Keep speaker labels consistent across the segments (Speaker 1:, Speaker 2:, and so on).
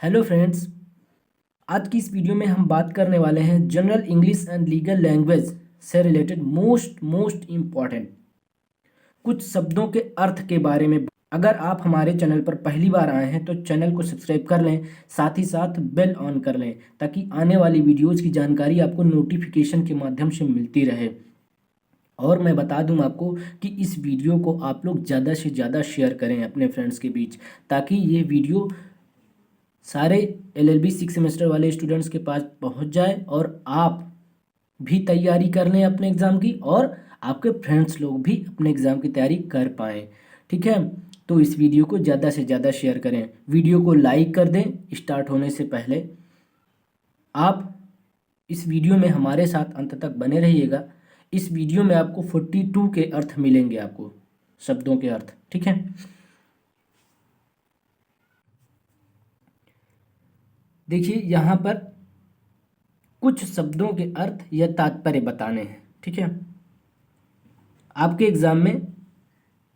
Speaker 1: Hello friends. आज की इस वीडियो में हम बात करने वाले हैं general English and legal language से रिलेटेड मोस्ट इम्पॉर्टेंट कुछ शब्दों के अर्थ के बारे में। अगर आप हमारे चैनल पर पहली बार आए हैं तो चैनल को सब्सक्राइब कर लें, साथ ही साथ बेल ऑन कर लें ताकि आने वाली वीडियोज़ की जानकारी आपको नोटिफिकेशन के माध्यम से मिलती रहे। और मैं बता दूं आपको कि इस वीडियो को आप लोग ज़्यादा से ज़्यादा शेयर करें अपने फ्रेंड्स के बीच, ताकि ये वीडियो सारे एलएलबी 6 सेमेस्टर वाले स्टूडेंट्स के पास पहुंच जाए और आप भी तैयारी कर लें अपने एग्ज़ाम की, और आपके फ्रेंड्स लोग भी अपने एग्ज़ाम की तैयारी कर पाएँ। ठीक है, तो इस वीडियो को ज़्यादा से ज़्यादा शेयर करें, वीडियो को लाइक कर दें। स्टार्ट होने से पहले आप इस वीडियो में हमारे साथ अंत तक बने रहिएगा। इस वीडियो में आपको 42 के अर्थ मिलेंगे, आपको शब्दों के अर्थ। ठीक है, देखिए यहाँ पर कुछ शब्दों के अर्थ या तात्पर्य बताने हैं। ठीक है, आपके एग्जाम में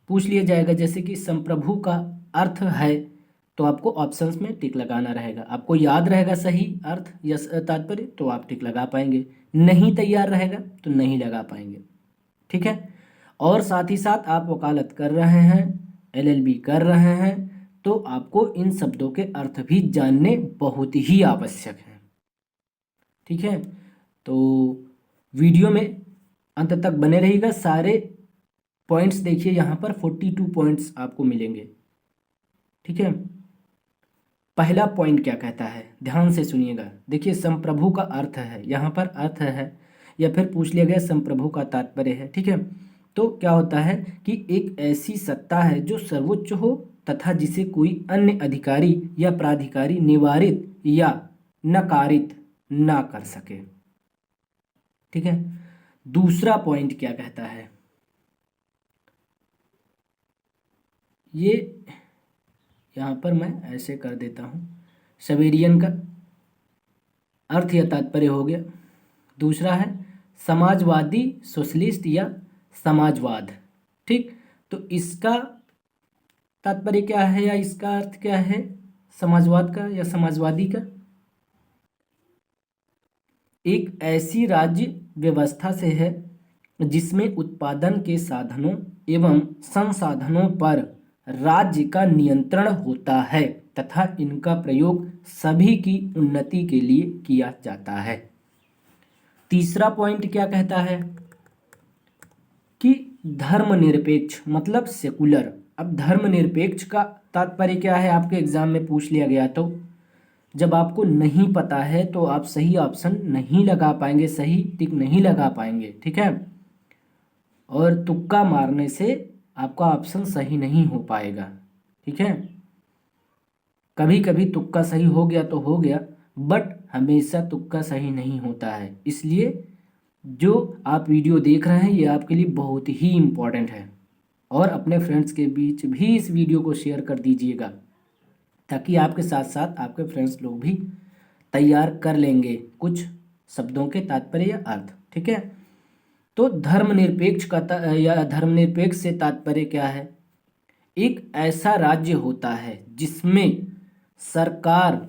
Speaker 1: पूछ लिया जाएगा, जैसे कि संप्रभु का अर्थ है, तो आपको ऑप्शंस में टिक लगाना रहेगा। आपको याद रहेगा सही अर्थ या तात्पर्य तो आप टिक लगा पाएंगे, नहीं तैयार रहेगा तो नहीं लगा पाएंगे। ठीक है, और साथ ही साथ आप वकालत कर रहे हैं, एलएलबी कर रहे हैं, तो आपको इन शब्दों के अर्थ भी जानने बहुत ही आवश्यक हैं। ठीक है, तो वीडियो में अंत तक बने रहिएगा। सारे पॉइंट्स देखिए, यहाँ पर 42 पॉइंट्स आपको मिलेंगे। ठीक है, पहला पॉइंट क्या कहता है, ध्यान से सुनिएगा। देखिए, संप्रभु का अर्थ है, यहाँ पर अर्थ है या फिर पूछ लिया गया संप्रभु का तात्पर्य है। ठीक है, तो क्या होता है कि एक ऐसी सत्ता है जो सर्वोच्च हो तथा जिसे कोई अन्य अधिकारी या प्राधिकारी निवारित या नकारित ना कर सके। ठीक है, दूसरा पॉइंट क्या कहता है, ये यहाँ पर मैं ऐसे कर देता हूँ, सवेरियन का अर्थ या तात्पर्य हो गया। दूसरा है समाजवादी, सोशलिस्ट या समाजवाद। ठीक, तो इसका तात्पर्य क्या है या इसका अर्थ क्या है, समाजवाद का या समाजवादी का? एक ऐसी राज्य व्यवस्था से है जिसमें उत्पादन के साधनों एवं संसाधनों पर राज्य का नियंत्रण होता है तथा इनका प्रयोग सभी की उन्नति के लिए किया जाता है। तीसरा पॉइंट क्या कहता है कि धर्मनिरपेक्ष मतलब सेकुलर। अब धर्मनिरपेक्ष का तात्पर्य क्या है, आपके एग्जाम में पूछ लिया गया, तो जब आपको नहीं पता है तो आप सही ऑप्शन नहीं लगा पाएंगे, सही टिक नहीं लगा पाएंगे। ठीक है, और तुक्का मारने से आपका ऑप्शन सही नहीं हो पाएगा। ठीक है, कभी कभी तुक्का सही हो गया तो हो गया, बट हमेशा तुक्का सही नहीं होता है। इसलिए जो आप वीडियो देख रहे हैं ये आपके लिए बहुत ही इम्पोर्टेंट है, और अपने फ्रेंड्स के बीच भी इस वीडियो को शेयर कर दीजिएगा ताकि आपके साथ साथ आपके फ्रेंड्स लोग भी तैयार कर लेंगे कुछ शब्दों के तात्पर्य या अर्थ। ठीक है, तो धर्मनिरपेक्ष का या धर्मनिरपेक्ष से तात्पर्य क्या है, एक ऐसा राज्य होता है जिसमें सरकार,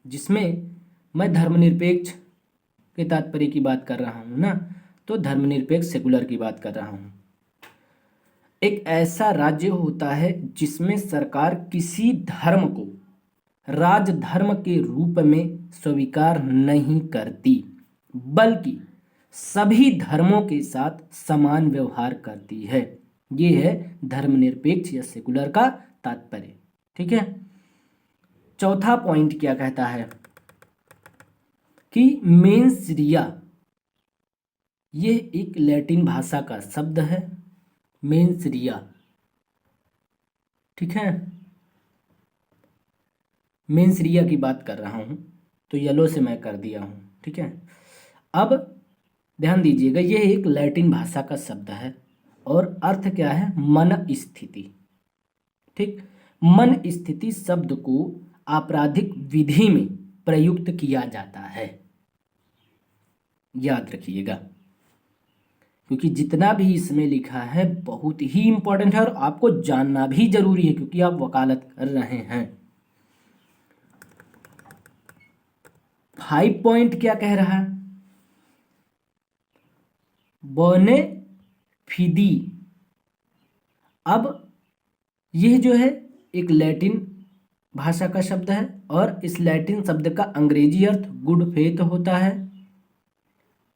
Speaker 1: जिसमें मैं धर्मनिरपेक्ष के तात्पर्य की बात कर रहा हूँ ना, तो धर्मनिरपेक्ष सेकुलर की बात कर रहा हूँ। एक ऐसा राज्य होता है जिसमें सरकार किसी धर्म को राजधर्म के रूप में स्वीकार नहीं करती, बल्कि सभी धर्मों के साथ समान व्यवहार करती है। ये है धर्मनिरपेक्ष या सेकुलर का तात्पर्य। ठीक है, चौथा पॉइंट क्या कहता है कि मेंस रिया, ये एक लैटिन भाषा का शब्द है, मेंस रिया। ठीक है, मेंस रिया की बात कर रहा हूँ, तो येलो से मैं कर दिया हूँ। ठीक है, अब ध्यान दीजिएगा, ये एक लैटिन भाषा का शब्द है और अर्थ क्या है, मन स्थिति। ठीक, मन स्थिति शब्द को आपराधिक विधि में प्रयुक्त किया जाता है, याद रखिएगा, क्योंकि जितना भी इसमें लिखा है बहुत ही इंपॉर्टेंट है और आपको जानना भी जरूरी है क्योंकि आप वकालत कर रहे हैं। 5 पॉइंट क्या कह रहा है? बोने फिदी। अब यह जो है एक लैटिन भाषा का शब्द है और इस लैटिन शब्द का अंग्रेजी अर्थ गुड फेथ होता है,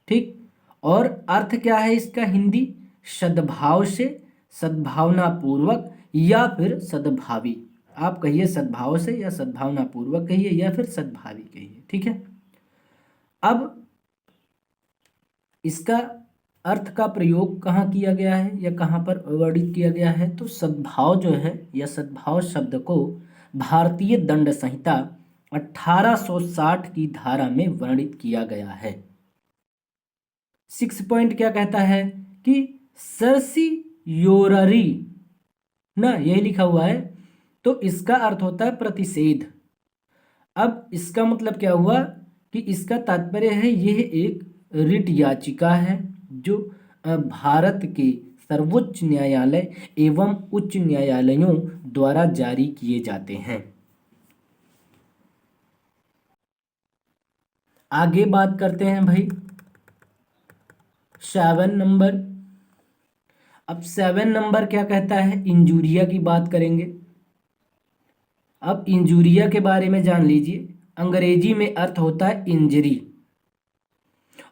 Speaker 1: ठीक। और अर्थ क्या है इसका हिंदी? सद्भाव से, सद्भावना पूर्वक या फिर सद्भावी। आप कहिए सद्भाव से या सद्भावना पूर्वक कहिए या फिर सद्भावी कहिए, ठीक है। अब इसका अर्थ का प्रयोग कहाँ किया गया है या कहाँ पर वर्णित किया गया है? तो सद्भाव जो है या सद्भाव शब्द को भारतीय दंड संहिता 1860 की धारा में वर्णित किया गया है। 6 पॉइंट क्या कहता है कि सर्सियोररी ना, यही लिखा हुआ है, तो इसका अर्थ होता है प्रतिषेध। अब इसका मतलब क्या हुआ कि इसका तात्पर्य है यह एक रिट याचिका है जो भारत के सर्वोच्च न्यायालय एवं उच्च न्यायालयों द्वारा जारी किए जाते हैं। आगे बात करते हैं भाई 7 नंबर। अब 7 नंबर क्या कहता है? इंजुरिया की बात करेंगे। अब इंजुरिया के बारे में जान लीजिए। अंग्रेजी में अर्थ होता है इंजरी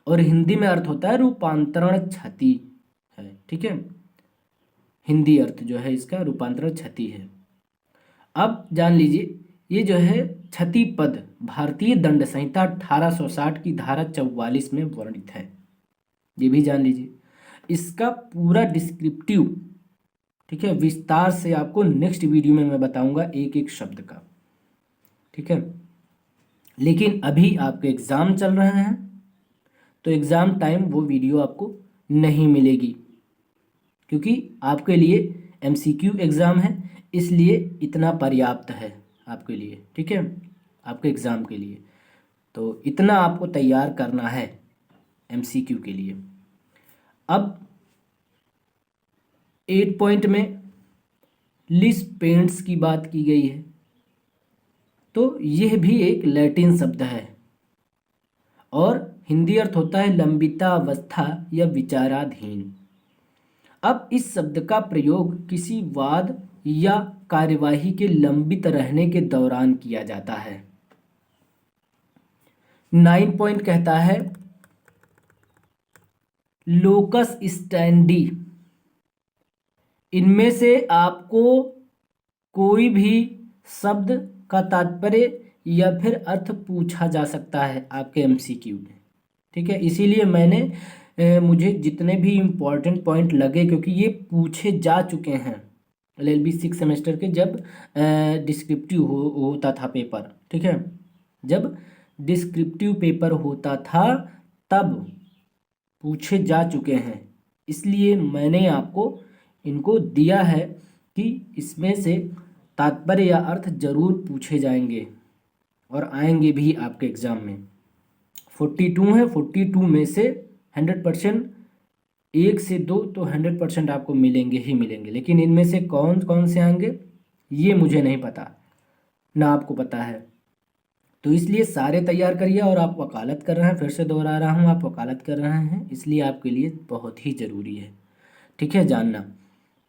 Speaker 1: और हिंदी में अर्थ होता है रूपांतरण क्षति है, ठीक है। हिंदी अर्थ जो है इसका रूपांतरण क्षति है। अब जान लीजिए ये जो है क्षति पद भारतीय दंड संहिता 1860 की धारा 44 में वर्णित है, ये भी जान लीजिए। इसका पूरा डिस्क्रिप्टिव, ठीक है, विस्तार से आपको नेक्स्ट वीडियो में मैं बताऊंगा एक एक शब्द का, ठीक है। लेकिन अभी आपके एग्जाम चल रहे हैं तो एग्जाम टाइम वो वीडियो आपको नहीं मिलेगी क्योंकि आपके लिए एमसीक्यू एग्जाम है, इसलिए इतना पर्याप्त है आपके लिए, ठीक है, आपके एग्जाम के लिए। तो इतना आपको तैयार करना है एमसीक्यू के लिए। अब 8 पॉइंट में लिस पेंट्स की बात की गई है, तो यह भी एक लैटिन शब्द है और हिंदी अर्थ होता है लंबितावस्था या विचाराधीन। अब इस शब्द का प्रयोग किसी वाद या कार्यवाही के लंबित रहने के दौरान किया जाता है। 9 पॉइंट कहता है लोकस स्टैंडी। इनमें से आपको कोई भी शब्द का तात्पर्य या फिर अर्थ पूछा जा सकता है आपके एमसीक्यू में, ठीक है। इसीलिए मैंने मुझे जितने भी इम्पोर्टेंट पॉइंट लगे, क्योंकि ये पूछे जा चुके हैं LLB 6 सेमेस्टर के जब डिस्क्रिप्टिव होता था पेपर, ठीक है, जब डिस्क्रिप्टिव पेपर होता था तब पूछे जा चुके हैं। इसलिए मैंने आपको इनको दिया है कि इसमें से तात्पर्य या अर्थ जरूर पूछे जाएंगे और आएंगे भी आपके एग्ज़ाम में। 42 है, 42 में से 100% 1 से 2 तो 100% आपको मिलेंगे ही मिलेंगे, लेकिन इनमें से कौन कौन से आएंगे ये मुझे नहीं पता, ना आपको पता है। तो इसलिए सारे तैयार करिए। और आप वकालत कर रहे हैं, फिर से दोहरा रहा हूँ, आप वकालत कर रहे हैं, इसलिए आपके लिए बहुत ही ज़रूरी है, ठीक है, जानना।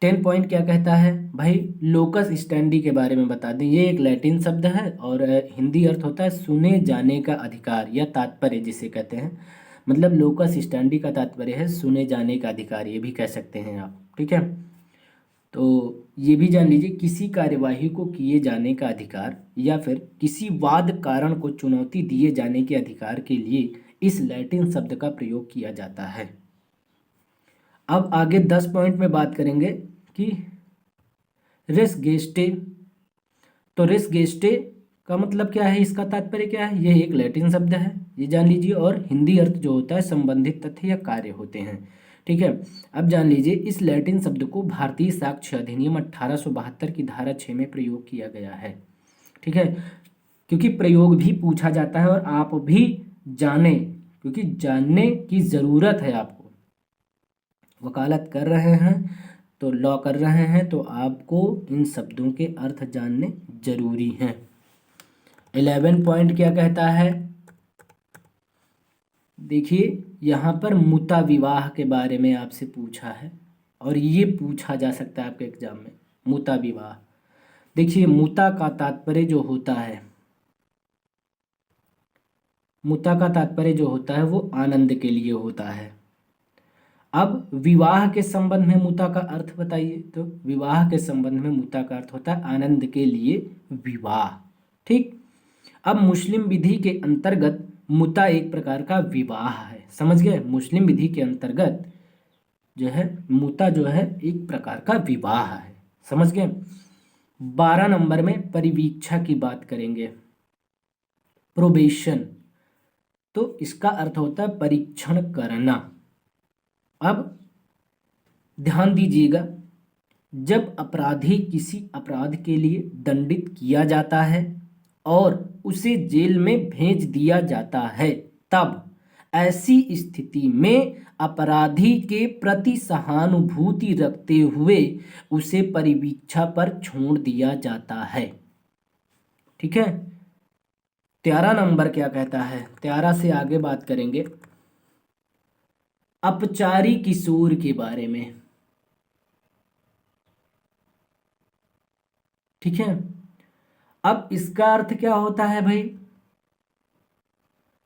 Speaker 1: 10 पॉइंट क्या कहता है भाई? लोकस स्टैंडी के बारे में बता दें। ये एक लैटिन शब्द है और हिंदी अर्थ होता है सुने जाने का अधिकार या तात्पर्य जिसे कहते हैं। मतलब लोकस स्टैंडी का तात्पर्य है सुने जाने का अधिकार, ये भी कह सकते हैं आप, ठीक है। तो ये भी जान लीजिए किसी कार्यवाही को किए जाने का अधिकार या फिर किसी वाद कारण को चुनौती दिए जाने के अधिकार के लिए इस लैटिन शब्द का प्रयोग किया जाता है। अब आगे 10 पॉइंट में बात करेंगे कि रेस गेस्टे। तो रेस गेस्टे का मतलब क्या है, इसका तात्पर्य क्या है? यह एक लैटिन शब्द है, ये जान लीजिए, और हिंदी अर्थ जो होता है संबंधित तथ्य या कार्य होते हैं, ठीक है। अब जान लीजिए इस लैटिन शब्द को भारतीय साक्ष्य अधिनियम 1872 की धारा 6 में प्रयोग किया गया है, ठीक है। क्योंकि प्रयोग भी पूछा जाता है और आप भी जाने, क्योंकि जानने की ज़रूरत है आपको। वकालत कर रहे हैं तो लॉ कर रहे हैं तो आपको इन शब्दों के अर्थ जानने जरूरी हैं। 11 पॉइंट क्या कहता है? देखिए यहाँ पर मुता विवाह के बारे में आपसे पूछा है और ये पूछा जा सकता है आपके एग्जाम में, मुता विवाह। देखिए मुता का तात्पर्य जो होता है, मुता का तात्पर्य जो होता है वो आनंद के लिए होता है। अब विवाह के संबंध में मुता का अर्थ बताइए। तो विवाह के संबंध में मुता का अर्थ होता है आनंद के लिए विवाह। ठीक। अब मुस्लिम विधि के अंतर्गत मुता एक प्रकार का विवाह है, समझ गए। मुस्लिम विधि के अंतर्गत जो है मुता जो है एक प्रकार का विवाह है, समझ गए। 12 नंबर में परिवीक्षा की बात करेंगे, प्रोबेशन। तो इसका अर्थ होता है परीक्षण करना। अब ध्यान दीजिएगा, जब अपराधी किसी अपराध के लिए दंडित किया जाता है और उसे जेल में भेज दिया जाता है, तब ऐसी स्थिति में अपराधी के प्रति सहानुभूति रखते हुए उसे परिवीक्षा पर छोड़ दिया जाता है। ठीक है। 13 नंबर क्या कहता है, 13 से आगे बात करेंगे अपचारी किशोर के बारे में। ठीक है। अब इसका अर्थ क्या होता है भाई,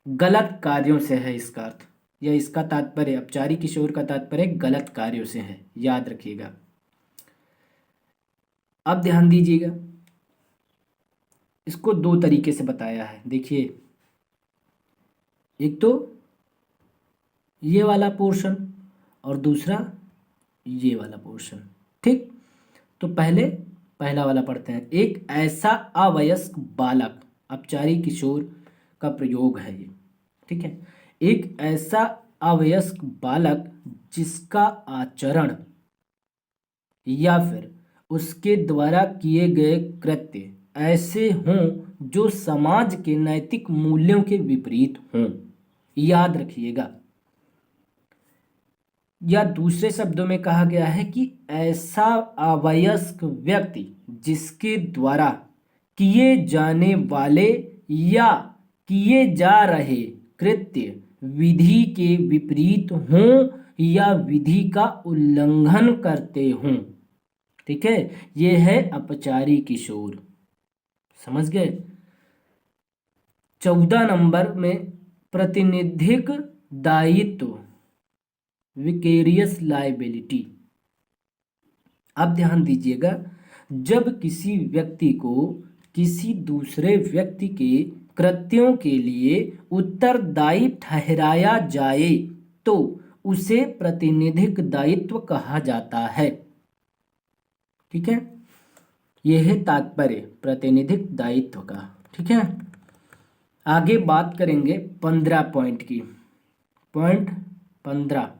Speaker 1: गलत कार्यों से है इसका अर्थ, या इसका तात्पर्य, अपचारी किशोर का तात्पर्य गलत कार्यों से है, याद रखिएगा। अब ध्यान दीजिएगा, इसको दो तरीके से बताया है। देखिए एक तो ये वाला पोर्शन और दूसरा ये वाला पोर्शन। ठीक। तो पहले पहला वाला पढ़ते हैं। एक ऐसा अवयस्क बालक, अपचारी किशोर का प्रयोग है ये। ठीक है। एक ऐसा अवयस्क बालक जिसका आचरण या फिर उसके द्वारा किए गए कृत्य ऐसे हों जो समाज के नैतिक मूल्यों के विपरीत हों, याद रखिएगा। या दूसरे शब्दों में कहा गया है कि ऐसा अवयस्क व्यक्ति जिसके द्वारा किए जाने वाले या किए जा रहे कृत्य विधि के विपरीत हों या विधि का उल्लंघन करते हों। ठीक है। यह है अपचारी किशोर, समझ गए। 14 नंबर में प्रतिनिधिक दायित्व, विकेरियस लायबिलिटी। अब ध्यान दीजिएगा, जब किसी व्यक्ति को किसी दूसरे व्यक्ति के कृत्यों के लिए उत्तरदायी ठहराया जाए तो उसे प्रतिनिधिक दायित्व कहा जाता है। ठीक है। यह है तात्पर्य प्रतिनिधिक दायित्व का। ठीक है। आगे बात करेंगे 15 पॉइंट की। पॉइंट 15,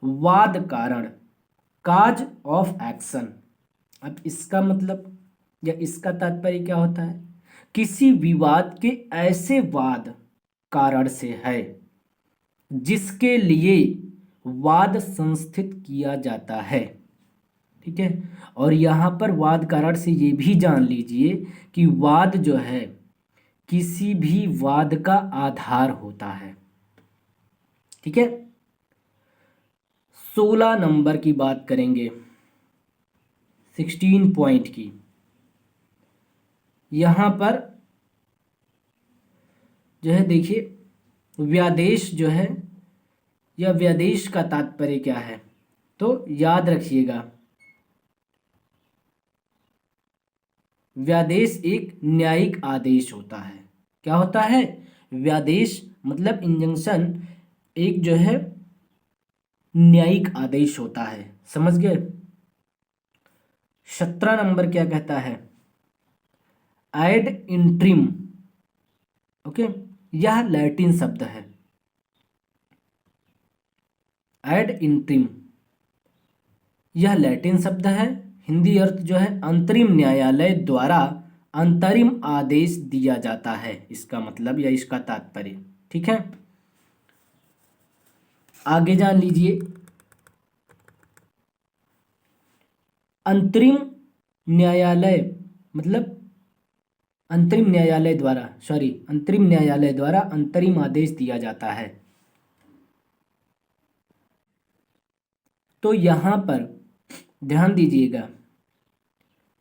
Speaker 1: वाद कारण, काज ऑफ एक्शन। अब इसका मतलब या इसका तात्पर्य क्या होता है, किसी विवाद के ऐसे वाद कारण से है जिसके लिए वाद संस्थित किया जाता है। ठीक है। और यहाँ पर वाद कारण से ये भी जान लीजिए कि वाद जो है किसी भी वाद का आधार होता है। ठीक है। 16 नंबर की बात करेंगे, 16 पॉइंट की। यहाँ पर जो है देखिए, व्यादेश जो है या व्यादेश का तात्पर्य क्या है, तो याद रखिएगा व्यादेश एक न्यायिक आदेश होता है। क्या होता है, व्यादेश मतलब इंजंक्शन एक जो है न्यायिक आदेश होता है, समझ गए। 17 नंबर क्या कहता है, एड इंट्रीम। ओके, यह लैटिन शब्द है। एड इंट्रीम यह लैटिन शब्द है। हिंदी अर्थ जो है अंतरिम न्यायालय द्वारा अंतरिम आदेश दिया जाता है, इसका मतलब या इसका तात्पर्य। ठीक है। आगे जान लीजिए, अंतरिम न्यायालय मतलब अंतरिम न्यायालय द्वारा अंतरिम आदेश दिया जाता है। तो यहाँ पर ध्यान दीजिएगा,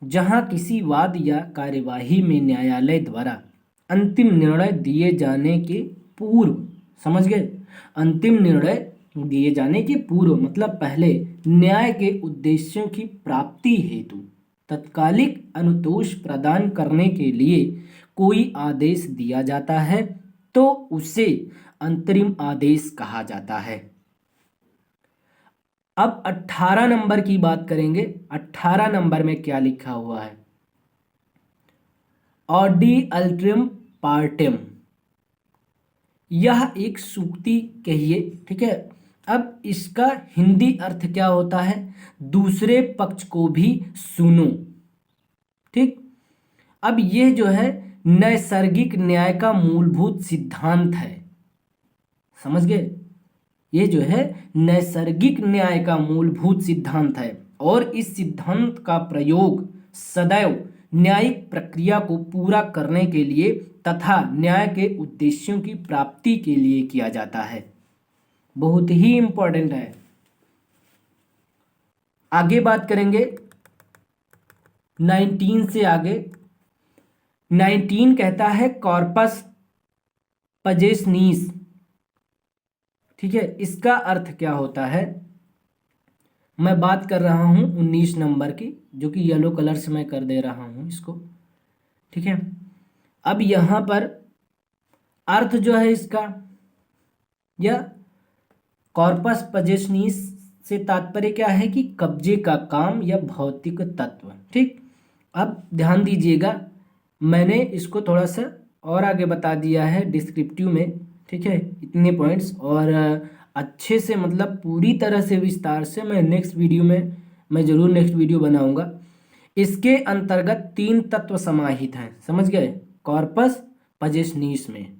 Speaker 1: जहाँ किसी वाद या कार्यवाही में न्यायालय द्वारा अंतिम निर्णय दिए जाने के पूर्व, समझ गए, अंतिम निर्णय दिए जाने के पूर्व मतलब पहले न्याय के उद्देश्यों की प्राप्ति हेतु तत्कालिक अनुतोष प्रदान करने के लिए कोई आदेश दिया जाता है तो उसे अंतरिम आदेश कहा जाता है। अब 18 नंबर की बात करेंगे। 18 नंबर में क्या लिखा हुआ है? ऑडी अल्ट्रिम पार्टिम, यह एक सूक्ति कहिए, ठीक है। अब इसका हिंदी अर्थ क्या होता है? दूसरे पक्ष को भी सुनो, ठीक। अब यह जो है नैसर्गिक न्याय का मूलभूत सिद्धांत है, समझ गए। ये जो है नैसर्गिक न्याय का मूलभूत सिद्धांत है और इस सिद्धांत का प्रयोग सदैव न्यायिक प्रक्रिया को पूरा करने के लिए तथा न्याय के उद्देश्यों की प्राप्ति के लिए किया जाता है। बहुत ही इंपॉर्टेंट है। आगे बात करेंगे 19 से आगे। 19 कहता है कॉर्पस पजेसनीस, ठीक है। इसका अर्थ क्या होता है? मैं बात कर रहा हूं 19 नंबर की, जो कि येलो कलर से मैं कर दे रहा हूं इसको, ठीक है। अब यहां पर अर्थ जो है इसका, या कॉर्पस पजेसनीस से तात्पर्य क्या है कि कब्जे का काम या भौतिक तत्व, ठीक। अब ध्यान दीजिएगा, मैंने इसको थोड़ा सा और आगे बता दिया है डिस्क्रिप्टिव में, ठीक है, इतने पॉइंट्स, और अच्छे से मतलब पूरी तरह से विस्तार से मैं नेक्स्ट वीडियो में मैं ज़रूर नेक्स्ट वीडियो बनाऊंगा। इसके अंतर्गत 3 तत्व समाहित हैं, समझ गए, कॉर्पस पजेसनीस में।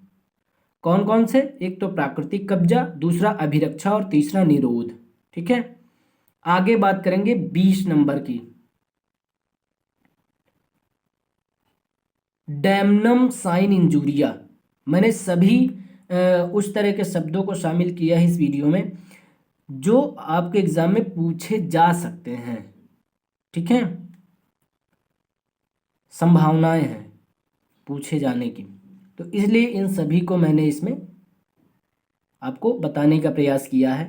Speaker 1: कौन कौन से? एक तो प्राकृतिक कब्जा, दूसरा अभिरक्षा और तीसरा निरोध, ठीक है। आगे बात करेंगे 20 नंबर की। डैमनम साइन इंजूरिया, मैंने सभी उस तरह के शब्दों को शामिल किया है इस वीडियो में जो आपके एग्जाम में पूछे जा सकते हैं, ठीक है, संभावनाएं हैं पूछे जाने की, तो इसलिए इन सभी को मैंने इसमें आपको बताने का प्रयास किया है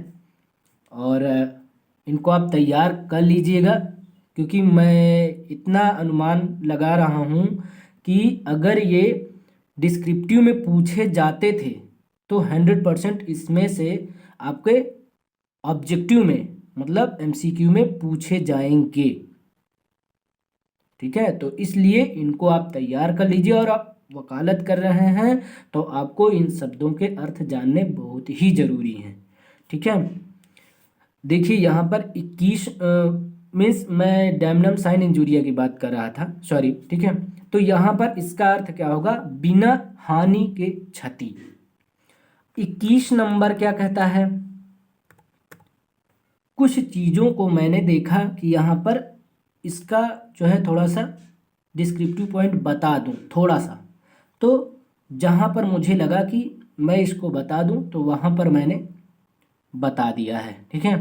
Speaker 1: और इनको आप तैयार कर लीजिएगा, क्योंकि मैं इतना अनुमान लगा रहा हूँ कि अगर ये डिस्क्रिप्टिव में पूछे जाते थे तो 100% इसमें से आपके ऑब्जेक्टिव में मतलब एमसीक्यू में पूछे जाएंगे, ठीक है। तो इसलिए इनको आप तैयार कर लीजिए, और आप वकालत कर रहे हैं तो आपको इन शब्दों के अर्थ जानने बहुत ही ज़रूरी हैं, ठीक है। देखिए यहाँ पर 21 मीन्स मैं डैमनम साइन इंजूरिया की बात कर रहा था, सॉरी, ठीक है। तो यहाँ पर इसका अर्थ क्या होगा? बिना हानि के क्षति। 21 नंबर क्या कहता है? कुछ चीज़ों को मैंने देखा कि यहाँ पर इसका जो है थोड़ा सा डिस्क्रिप्टिव पॉइंट बता दूँ थोड़ा सा, तो जहाँ पर मुझे लगा कि मैं इसको बता दूँ तो वहाँ पर मैंने बता दिया है, ठीक है।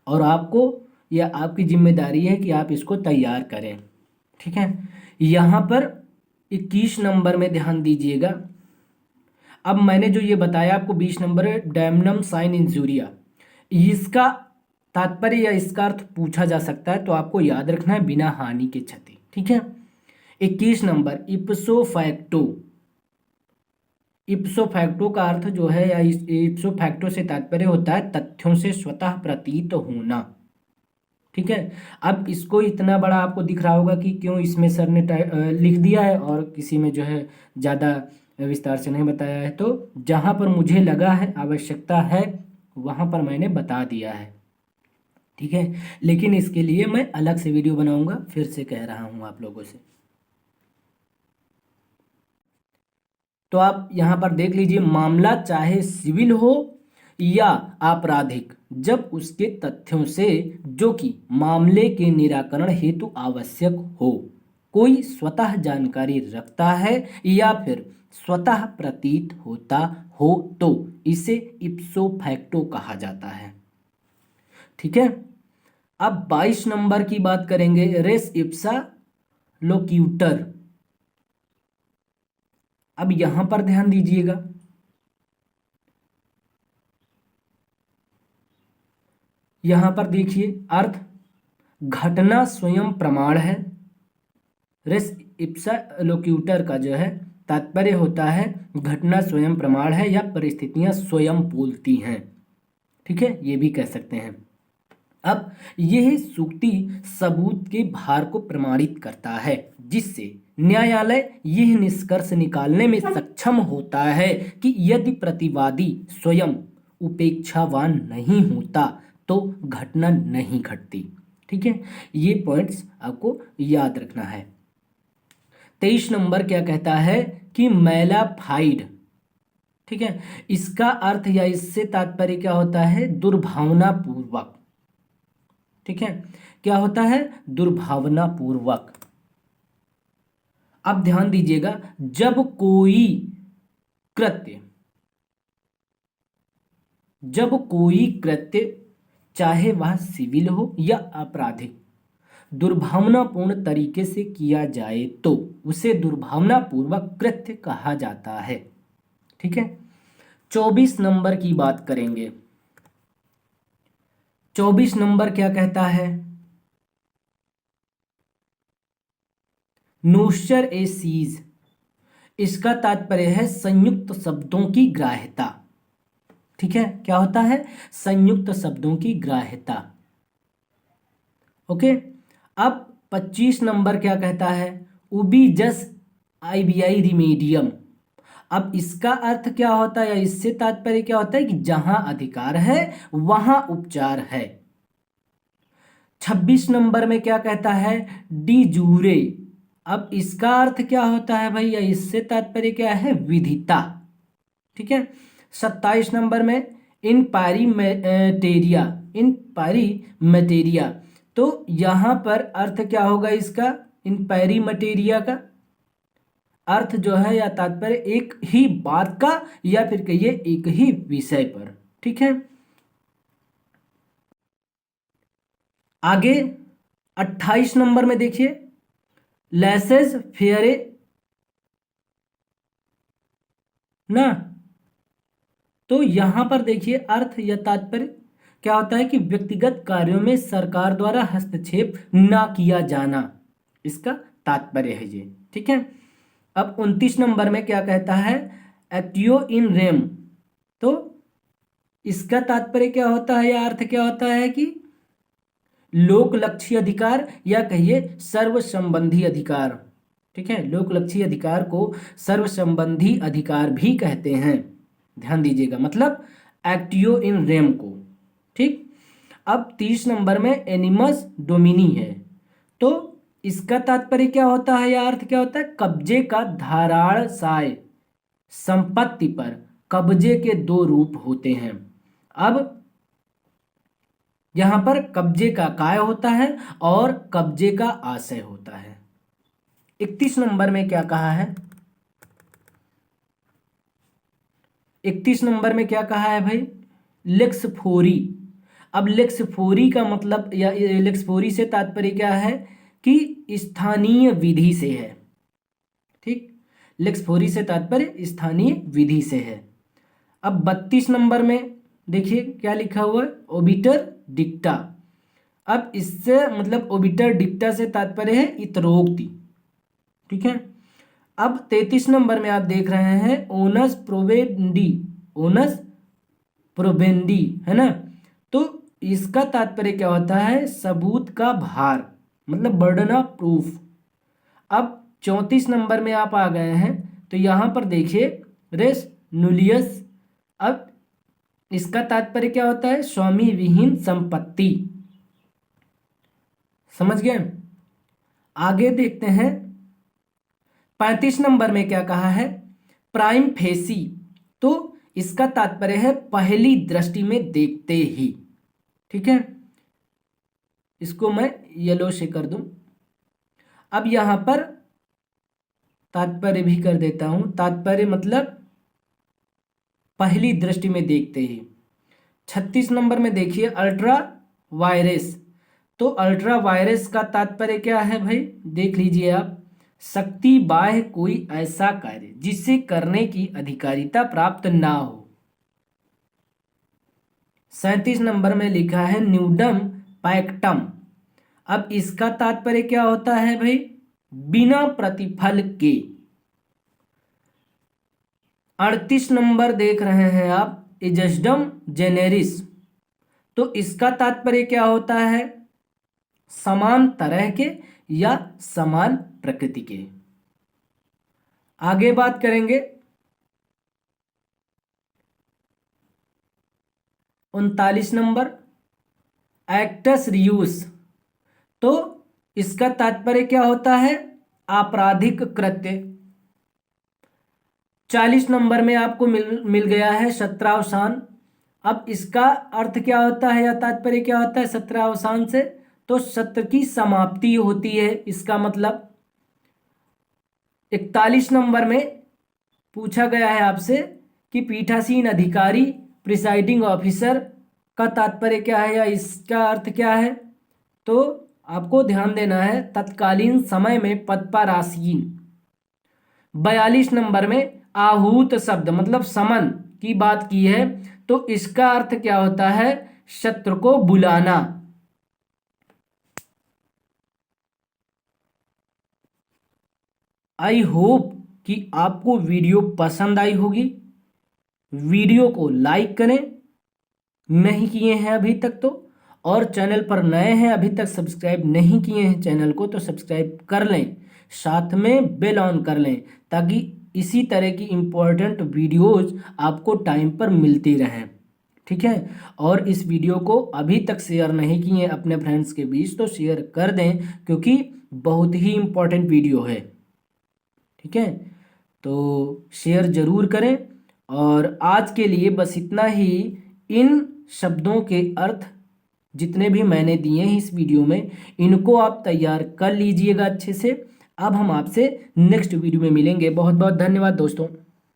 Speaker 1: और आपको यह आपकी जिम्मेदारी है कि आप इसको तैयार करें, ठीक है। यहाँ पर 21 नंबर में ध्यान दीजिएगा। अब मैंने जो ये बताया आपको 20 नंबर है डैमनम साइन इंजूरिया, इसका तात्पर्य या इसका अर्थ पूछा जा सकता है, तो आपको याद रखना है बिना हानि के क्षति, ठीक है। 21 नंबर इप्सो फैक्टो। इप्सो फैक्टो का अर्थ जो है या इप्सो फैक्टो से तात्पर्य होता है तथ्यों से स्वतः प्रतीत होना, ठीक है। अब इसको इतना बड़ा आपको दिख रहा होगा कि क्यों इसमें सर ने लिख दिया है और किसी में जो है ज़्यादा विस्तार से नहीं बताया है, तो जहाँ पर मुझे लगा है आवश्यकता है वहाँ पर मैंने बता दिया है, ठीक है। लेकिन इसके लिए मैं अलग से वीडियो बनाऊंगा, फिर से कह रहा हूँ आप लोगों से। तो आप यहाँ पर देख लीजिए, मामला चाहे सिविल हो या आपराधिक, जब उसके तथ्यों से जो कि मामले के निराकरण हेतु आवश्यक हो, कोई स्वतः जानकारी रखता है या फिर स्वतः प्रतीत होता हो तो इसे इप्सो फैक्टो कहा जाता है। ठीक है, अब 22 नंबर की बात करेंगे, रेस इप्सा लोक्यूटर। अब यहां पर ध्यान दीजिएगा, यहां पर देखिए अर्थ घटना स्वयं प्रमाण है। रेस इप्सा लोक्यूटर का जो है तात्पर्य होता है घटना स्वयं प्रमाण है या परिस्थितियां स्वयं बोलती हैं। ठीक है, ये भी कह सकते हैं। अब यह सूक्ति सबूत के भार को प्रमाणित करता है, जिससे न्यायालय यह निष्कर्ष निकालने में सक्षम होता है कि यदि प्रतिवादी स्वयं उपेक्षावान नहीं होता तो घटना नहीं घटती। ठीक है, ये पॉइंट्स आपको याद रखना है। 23 नंबर क्या कहता है कि मैलाफाइड। ठीक है, इसका अर्थ या इससे तात्पर्य क्या होता है, दुर्भावना पूर्वक। ठीक है, क्या होता है, दुर्भावना पूर्वक। अब ध्यान दीजिएगा, जब कोई कृत्य चाहे वह सिविल हो या आपराधिक दुर्भावनापूर्ण तरीके से किया जाए तो उसे दुर्भावनापूर्वक कृत्य कहा जाता है। ठीक है, 24 नंबर की बात करेंगे। 24 नंबर क्या कहता है, नोस्चर ए सीज। इसका तात्पर्य है संयुक्त शब्दों की ग्राह्यता। ठीक है, क्या होता है, संयुक्त शब्दों की ग्राह्यता। ओके, अब 25 नंबर क्या कहता है, उबी जस आईबीआई रिमेडियम। अब इसका अर्थ क्या होता है या इससे तात्पर्य क्या होता है कि जहां अधिकार है वहां उपचार है। 26 नंबर में क्या कहता है, डी जूरे। अब इसका अर्थ क्या होता है भाई या इससे तात्पर्य क्या है, विधिता। ठीक है, 27 नंबर में इन पारी मटेरिया। तो यहां पर अर्थ क्या होगा इसका, इन पैरी मटेरिया का अर्थ जो है या तात्पर्य एक ही बात का या फिर कहिए एक ही विषय पर। ठीक है, आगे 28 नंबर में देखिए, लेसेस फेयरे ना। तो यहां पर देखिए अर्थ या तात्पर्य क्या होता है कि व्यक्तिगत कार्यों में सरकार द्वारा हस्तक्षेप ना किया जाना, इसका तात्पर्य है ये। ठीक है, अब 29 नंबर में क्या कहता है, एक्टियो इन रेम। तो इसका तात्पर्य क्या होता है या अर्थ क्या होता है कि लोक लक्ष्य अधिकार या कहिए सर्व संबंधी अधिकार। ठीक है, लोक लक्ष्य अधिकार को सर्व संबंधी अधिकार भी कहते हैं, ध्यान दीजिएगा, मतलब एक्टियो इन रेम को। ठीक, अब 30 नंबर में एनिमस डोमिनी है। तो इसका तात्पर्य क्या होता है या अर्थ क्या होता है, कब्जे का धाराशाय संपत्ति पर कब्जे के दो रूप होते हैं। अब यहां पर कब्जे का काय होता है और कब्जे का आशय होता है। 31 नंबर में क्या कहा है, 31 नंबर में क्या कहा है भाई, लेक्सफोरी। अब लेक्सफोरी का मतलब या लेक्सफोरी से तात्पर्य क्या है कि स्थानीय विधि से है। ठीक, लेक्सफोरी से तात्पर्य स्थानीय विधि से है। अब 32 नंबर में देखिए क्या लिखा हुआ है, ओबिटर डिक्टा। अब इससे मतलब ओबिटर डिक्टा से तात्पर्य है इतरोक्ति। ठीक है, अब 33 नंबर में आप देख रहे हैं ओनस प्रोवेंडी, ओनस प्रोवेंडी है ना। तो इसका तात्पर्य क्या होता है, सबूत का भार, मतलब बर्डन ऑफ प्रूफ। अब 34 नंबर में आप आ गए हैं तो यहां पर देखिए रेस नुलियस। अब इसका तात्पर्य क्या होता है, स्वामी विहीन संपत्ति। समझ गए, आगे देखते हैं 35 नंबर में क्या कहा है, प्राइम फेसी। तो इसका तात्पर्य है पहली दृष्टि में देखते ही। ठीक है, इसको मैं येलो से कर दूं। अब यहाँ पर तात्पर्य भी कर देता हूं। तात्पर्य मतलब पहली दृष्टि में देखते ही 36 नंबर में देखिए अल्ट्रा वायरस। तो अल्ट्रा वायरस का तात्पर्य क्या है भाई, देख लीजिए आप। शक्ति बाह्य कोई ऐसा कार्य जिसे करने की अधिकारिता प्राप्त ना हो। 37 नंबर में लिखा है न्यूडम पैक्टम। अब इसका तात्पर्य क्या होता है भाई, बिना प्रतिफल के। 38 नंबर देख रहे हैं आप एजस्डम जेनेरिस। तो इसका तात्पर्य क्या होता है, समान तरह के या समान प्रकृति के। आगे बात करेंगे 39 नंबर एक्टस रियूस। तो इसका तात्पर्य क्या होता है, आपराधिक कृत्य। 40 नंबर में आपको मिल गया है शत्रवसान। अब इसका अर्थ क्या होता है या तात्पर्य क्या होता है शत्रवसान से, तो शत्रु की समाप्ति होती है इसका मतलब। 41 नंबर में पूछा गया है आपसे कि पीठासीन अधिकारी प्रिसाइडिंग ऑफिसर का तात्पर्य क्या है या इसका अर्थ क्या है, तो आपको ध्यान देना है तत्कालीन समय में पद पर आसीन। 42 नंबर में आहूत शब्द मतलब समन की बात की है, तो इसका अर्थ क्या होता है, शत्रु को बुलाना। आई होप कि आपको वीडियो पसंद आई होगी। वीडियो को लाइक करें, नहीं किए हैं अभी तक तो, और चैनल पर नए हैं अभी तक सब्सक्राइब नहीं किए हैं चैनल को तो सब्सक्राइब कर लें, साथ में बेल ऑन कर लें ताकि इसी तरह की इम्पोर्टेंट वीडियोज आपको टाइम पर मिलती रहें। ठीक है, और इस वीडियो को अभी तक शेयर नहीं किए अपने फ्रेंड्स के बीच तो शेयर कर दें क्योंकि बहुत ही इम्पोर्टेंट वीडियो है। ठीक है, तो शेयर ज़रूर करें। और आज के लिए बस इतना ही। इन शब्दों के अर्थ जितने भी मैंने दिए हैं इस वीडियो में, इनको आप तैयार कर लीजिएगा अच्छे से। अब हम आपसे नेक्स्ट वीडियो में मिलेंगे। बहुत बहुत धन्यवाद दोस्तों।